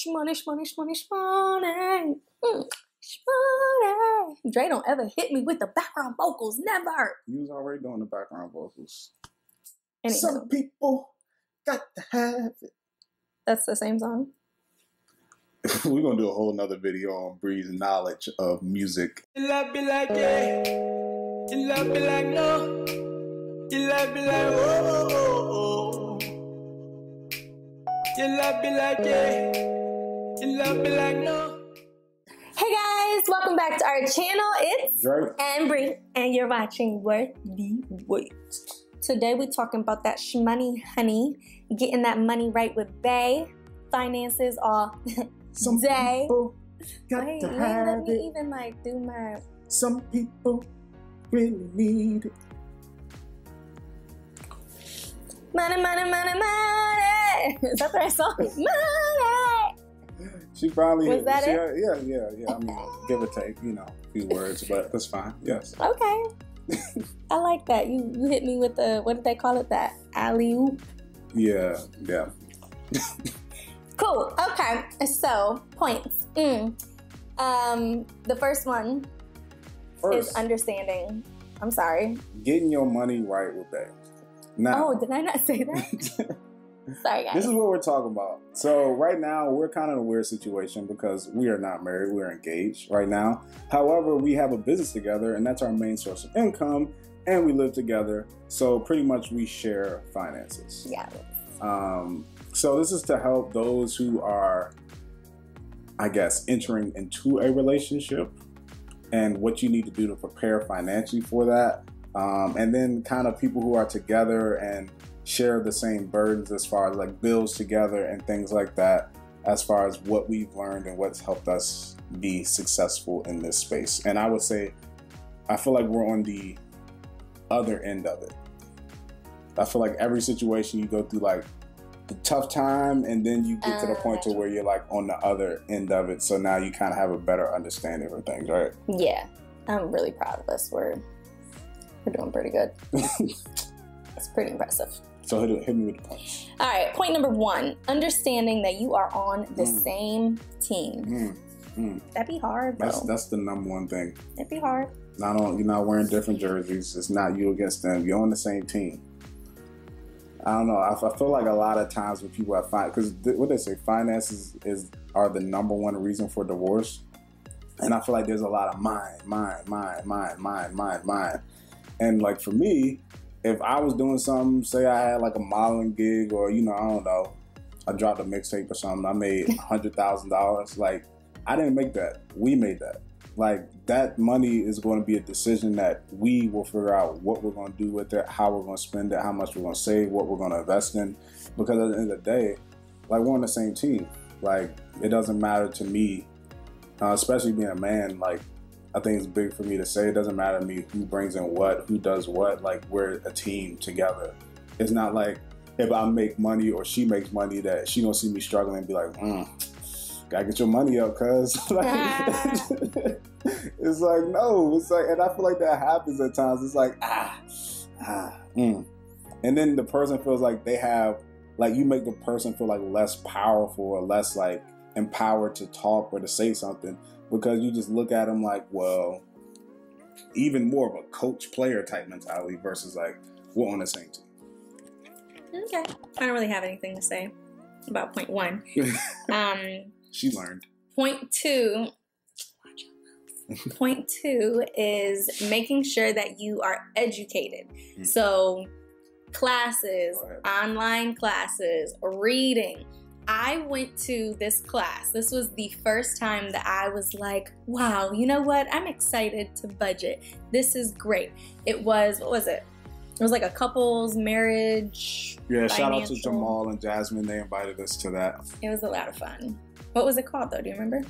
shmoney, shmoney, shmoney, shmoney. Shmoney. Dre don't ever hit me with the background vocals, never. You was already doing the background vocals. Anywho. Some people got to have it. That's the same song? We're going to do a whole nother video on Bre's knowledge of music. You love me like yeah. You love me like no. You love me like oh, oh, oh. You love me like yeah. You love me like no. Hey guys, welcome back to our channel. It's Dre Bre, and you're watching Worth the Wait. Today we're talking about that shmoney, honey, getting that money right with Bae, finances all Some day. people got Wait, to you ain't have let me it. even like do my. Some people really need it. Money, money, money, money. Is that the right song? Money. She probably Was that it? Yeah. I mean, give or take, a few words, but that's fine. Yes. Okay. I like that. You hit me with the, what did they call it? That alley-oop? Yeah. Cool. Okay. So, points. The first one is understanding. I'm sorry. Getting your money right with Bae. Now, Oh, did I not say that? Sorry, guys. this is what we're talking about. So right now, we're kind of in a weird situation because we are not married. We're engaged right now. However, we have a business together, and that's our main source of income, and we live together. So pretty much we share finances. Yeah. So this is to help those who are, I guess, entering into a relationship and what you need to do to prepare financially for that. And then kind of people who are together and share the same burdens as far as like bills together and things like that, as far as what we've learned and what's helped us be successful in this space. And I would say, I feel like we're on the other end of it. I feel like every situation you go through like the tough time, and then you get to the point to where you're like on the other end of it. So now you kind of have a better understanding of things, right? Yeah. I'm really proud of us. We're doing pretty good. It's pretty impressive. So hit me with the points. All right, point number one, understanding that you are on the same team. That'd be hard, though. That's the number one thing. It'd be hard. You're not wearing different jerseys. It's not you against them. You're on the same team. I don't know. I feel like a lot of times when people have because what they say, finances are the number one reason for divorce. And I feel like there's a lot of mine. And like for me, if I was doing something, say I had like a modeling gig or, I don't know, I dropped a mixtape or something, I made $100,000. Like, I didn't make that. We made that. Like, that money is going to be a decision that we will figure out what we're going to do with it, how we're going to spend it, how much we're going to save, what we're going to invest in. Because at the end of the day, like, we're on the same team. Like, it doesn't matter to me, especially being a man, like, I think it's big for me to say, it doesn't matter to me who brings in what, who does what, like we're a team together. It's not like if I make money or she makes money that she don't see me struggling and be like, gotta get your money up, cuz. Like, it's like, no, it's like, and I feel like that happens at times. It's like, And then the person feels like they have, like you make the person feel like less powerful or less like empowered to talk or to say something. Because you just look at them like, well, even more of a coach-player type mentality versus like, we're on the same team. Okay. I don't really have anything to say about point one. She learned. Point two is making sure that you are educated. So classes, online classes, reading. I went to this class. This was the first time that I was like, wow, you know what? I'm excited to budget. This is great. It was, what was it? It was like a couples marriage. Yeah, shout out to Jamal and Jasmine. They invited us to that. It was a lot of fun. What was it called though? Do you remember?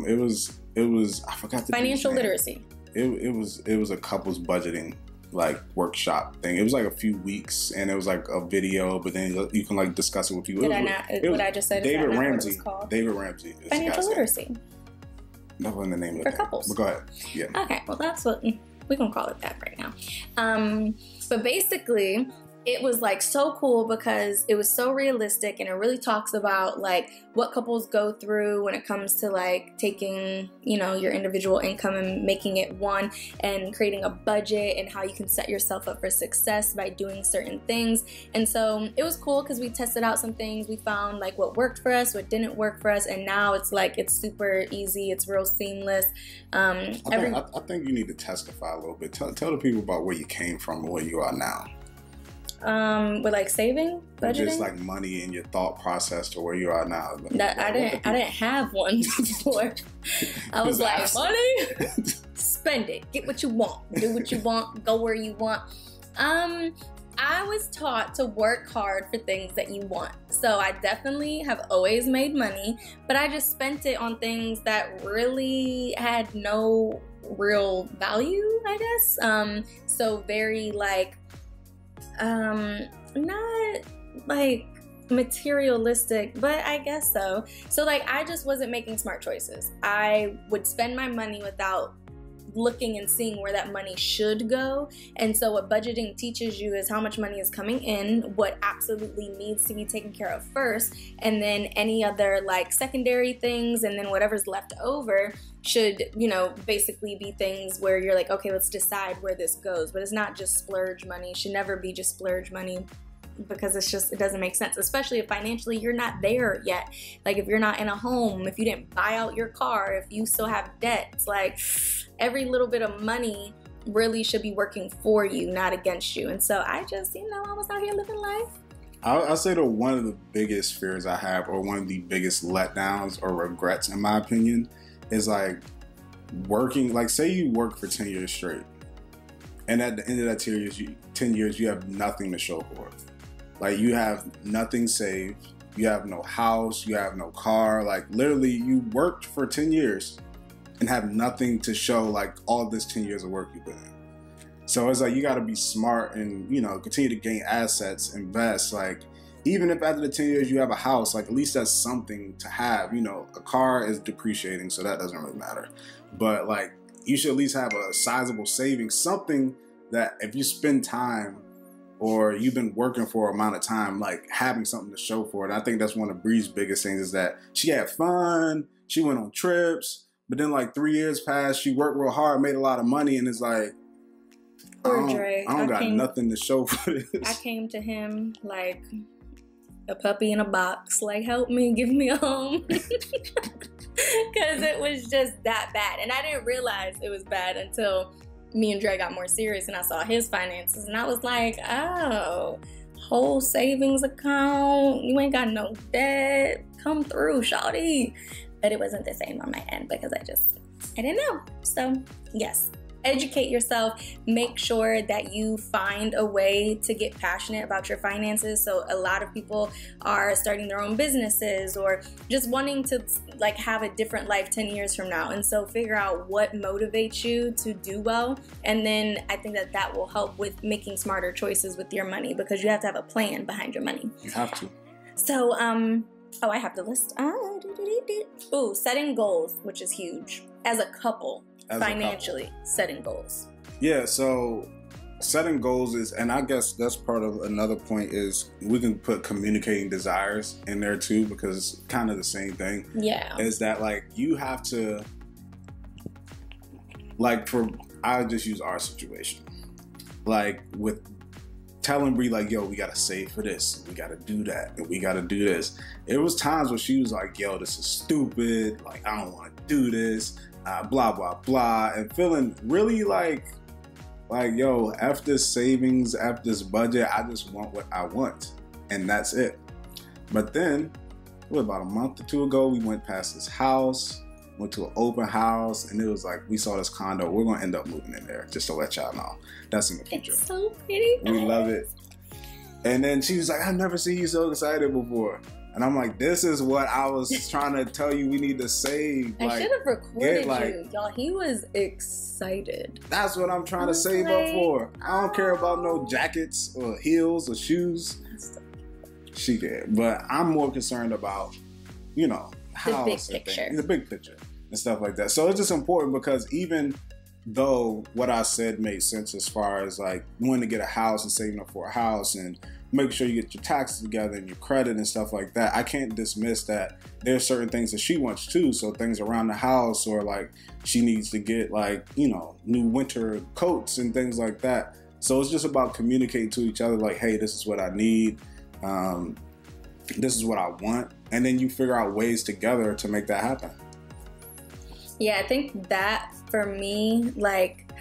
It was I forgot the financial literacy. It was a couples budgeting like workshop thing. It was like a few weeks and it was like a video, but then you can like discuss it with people. Did I not? What I just said? David Ramsey. What it was called? David Ramsey. Financial literacy. That wasn't the name of it. For couples. But go ahead. Yeah. Okay. Well, that's what we're gonna call it that right now. But basically, it was like so cool because it was so realistic, and it really talks about like what couples go through when it comes to like taking, you know, your individual income and making it one, and creating a budget, and how you can set yourself up for success by doing certain things. And so it was cool because we tested out some things. We found like what worked for us, what didn't work for us, and now it's like it's super easy. It's real seamless. I think you need to testify a little bit. Tell the people about where you came from and where you are now. With like saving, budgeting, just like money and your thought process to where you are now. That I didn't have one before. I was like, money, spend it, get what you want, do what you want, go where you want. I was taught to work hard for things that you want. So I definitely have always made money, but I just spent it on things that really had no real value, I guess. So very like, not like materialistic, but I guess so. So like I just wasn't making smart choices. I would spend my money without looking and seeing where that money should go. And so what budgeting teaches you is how much money is coming in, what absolutely needs to be taken care of first, and then any other like secondary things, and then whatever's left over should, you know, basically be things where you're like, okay, let's decide where this goes. But it's not just splurge money. It should never be just splurge money, because it doesn't make sense, especially if financially you're not there yet. Like if you're not in a home, if you didn't buy out your car, if you still have debts, like every little bit of money really should be working for you, not against you. And so I just, you know, I was out here living life. I'll say that one of the biggest fears I have, or one of the biggest letdowns or regrets in my opinion, is like working, like say you work for 10 years straight, and at the end of that 10 years you have nothing to show for it. Like you have nothing saved, you have no house, you have no car, like literally you worked for 10 years and have nothing to show like all this 10 years of work you put in. So it's like you gotta be smart and, you know, continue to gain assets, invest. Like even if after the 10 years you have a house, like at least that's something to have. You know, a car is depreciating, so that doesn't really matter. But like you should at least have a sizable savings, something that if you spend time or you've been working for an amount of time, like having something to show for it. And I think that's one of Bre's biggest things is that she had fun, she went on trips, but then like 3 years passed, she worked real hard, made a lot of money, and it's like, Dre, I don't got nothing to show for this. I came to him like a puppy in a box, like help me, give me a home. Because it was just that bad. And I didn't realize it was bad until me and Dre got more serious and I saw his finances, and I was like, oh, whole savings account, you ain't got no debt, come through, shawty. But it wasn't the same on my end because I didn't know. So yes, educate yourself, make sure that you find a way to get passionate about your finances. So a lot of people are starting their own businesses or just wanting to like have a different life 10 years from now. And so figure out what motivates you to do well. And then I think that will help with making smarter choices with your money, because you have to have a plan behind your money. You have to. So, I have the list. Setting goals, which is huge. As a couple, financially, setting goals. Yeah, so setting goals is, and I guess that's part of another point, is we can put communicating desires in there too, because it's kind of the same thing. Yeah. Is that like you have to, like I'll just use our situation. Like with telling Bre like, yo, we gotta save for this, we gotta do that, and we gotta do this. It was times where she was like, yo, this is stupid, like I don't want to do this, blah blah blah, and feeling really like yo, F this savings, F this budget, I just want what I want, and that's it. But then, about a month or two ago, we went past this house, went to an open house, and it was like, we saw this condo, we're gonna end up moving in there, just to let y'all know. That's in the future. It's so pretty. We love it. And then she was like, I've never seen you so excited before. And I'm like, this is what I was trying to tell you, we need to save. I should have recorded you. Y'all, he was excited. That's what I'm trying to save up for. I don't care about no jackets or heels or shoes. She did. But I'm more concerned about, house. The big picture. The big picture and stuff like that. So it's just important because even though what I said made sense as far as like wanting to get a house and saving up for a house and make sure you get your taxes together and your credit and stuff like that, I can't dismiss that there's certain things that she wants too. So things around the house, or like she needs to get like, you know, new winter coats and things like that. So it's just about communicating to each other like, hey, this is what I need. This is what I want. And then you figure out ways together to make that happen. Yeah, I think that for me, like,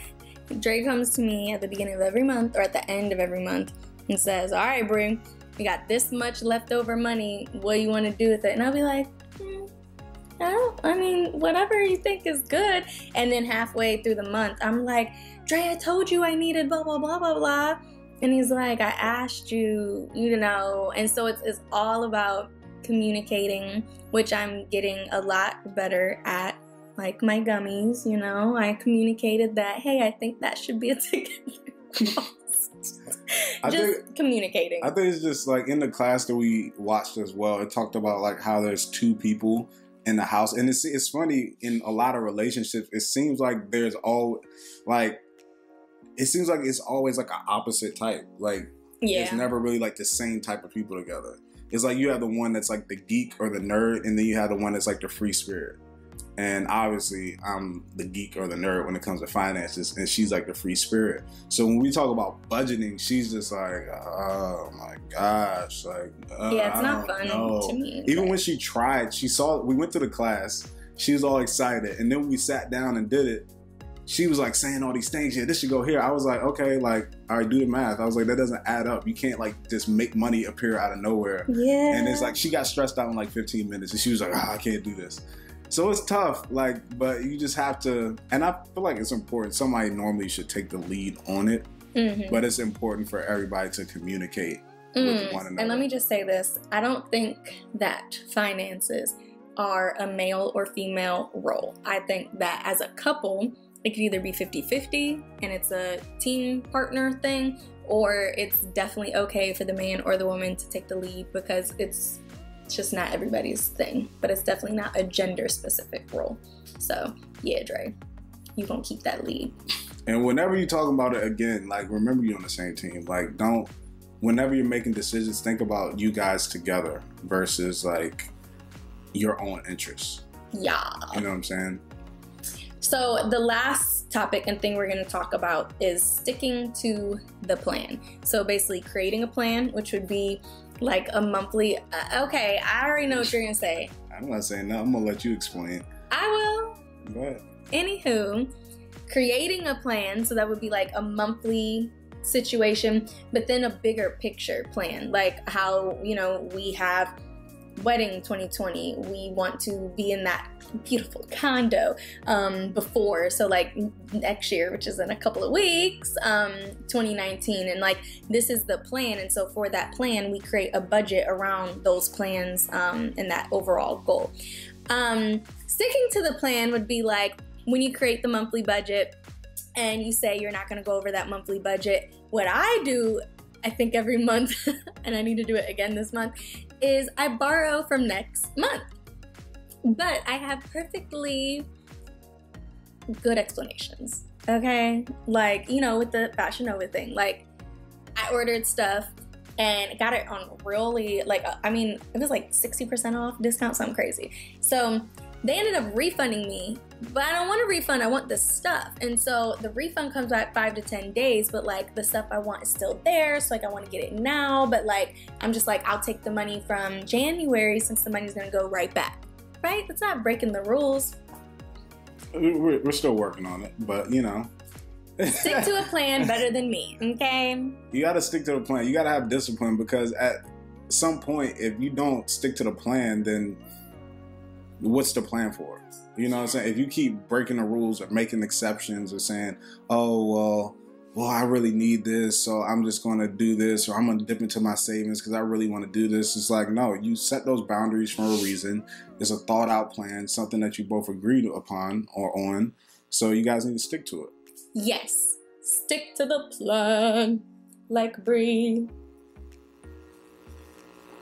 Dre comes to me at the beginning of every month or at the end of every month and says, all right, Bre, we got this much leftover money. What do you want to do with it? And I'll be like, I mean, whatever you think is good. And then halfway through the month, I'm like, Dre, I told you I needed blah, blah, blah, blah, blah. And he's like, I asked you, you know. And so it's all about communicating, which I'm getting a lot better at. Like my gummies, you know, I communicated that, hey, I think that should be a ticket. Communicating. I think it's just like in the class that we watched as well, it talked about like how there's two people in the house. And it's funny, in a lot of relationships, it seems like there's it's always like an opposite type. Like, it's never really like the same type of people together. It's like you have the one that's like the geek or the nerd, and then you have the one that's like the free spirit. And obviously, I'm the geek or the nerd when it comes to finances, and she's like the free spirit. So when we talk about budgeting, she's just like, oh my gosh, like, it's not fun to me. Even when she tried, we went to the class, she was all excited, and then when we sat down and did it, she was like saying all these things. Yeah, this should go here. I was like, okay, like, all right, do the math. I was like, that doesn't add up. You can't like just make money appear out of nowhere. Yeah. And it's like she got stressed out in like 15 minutes, and she was like, I can't do this. So it's tough, like, but you just have to, and I feel like it's important. Somebody normally should take the lead on it, but it's important for everybody to communicate with one another. And let me just say this. I don't think that finances are a male or female role. I think that as a couple, it could either be 50-50 and it's a team partner thing, or it's definitely okay for the man or the woman to take the lead, because it's just not everybody's thing, but it's definitely not a gender specific role. So yeah, Dre, you gonna keep that lead. And whenever you talk about it again, like, remember you're on the same team. Like, whenever you're making decisions, think about you guys together versus like your own interests. Yeah. You know what I'm saying? So the last topic and thing we're going to talk about is sticking to the plan. So basically creating a plan, which would be like a monthly, okay, I already know what you're going to say. I'm not saying that. I'm going to let you explain. I will. Go ahead. Anywho, creating a plan, so that would be like a monthly situation, but then a bigger picture plan, like how, you know, we have wedding 2020, we want to be in that beautiful condo before, so like next year, which is in a couple of weeks, 2019, and like this is the plan. And so for that plan, we create a budget around those plans and that overall goal. Sticking to the plan would be like when you create the monthly budget and you say you're not going to go over that monthly budget. What I do, I think every month, and I need to do it again this month, is I borrow from next month. But I have perfectly good explanations, okay? Like, you know, with the Fashion Nova thing, like I ordered stuff and got it on really, like, I mean, it was like 60% off discount, something crazy. So they ended up refunding me, but I don't want a refund, I want the stuff. And so the refund comes back 5 to 10 days, but like the stuff I want is still there. So like I want to get it now, but like, I'm just like, I'll take the money from January since the money's going to go right back, right? That's not breaking the rules. We're still working on it, but you know. Stick to a plan better than me, okay? You got to stick to the plan. You got to have discipline, because at some point, if you don't stick to the plan, then what's the plan for? You know what I'm saying? If you keep breaking the rules or making exceptions or saying, oh, well, I really need this, so I'm just going to do this, or I'm going to dip into my savings because I really want to do this. It's like, no, you set those boundaries for a reason. It's a thought out plan, something that you both agreed upon or on. So you guys need to stick to it. Yes. Stick to the plan. Like Bre.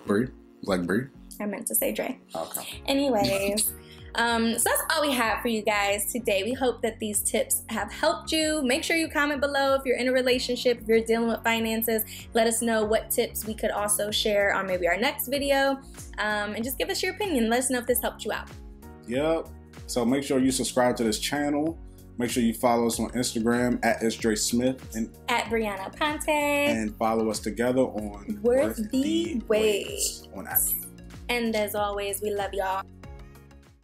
Bre? Like Bre? I meant to say Dre. Okay. Anyways, So that's all we have for you guys today. We hope that these tips have helped you. Make sure you comment below if you're in a relationship, if you're dealing with finances. Let us know what tips we could also share on maybe our next video. And just give us your opinion. Let us know if this helped you out. Yep. So make sure you subscribe to this channel. Make sure you follow us on Instagram at Dre Smith and at Brianna Ponte. And follow us together on Worth the Wait on IG. And as always, we love y'all.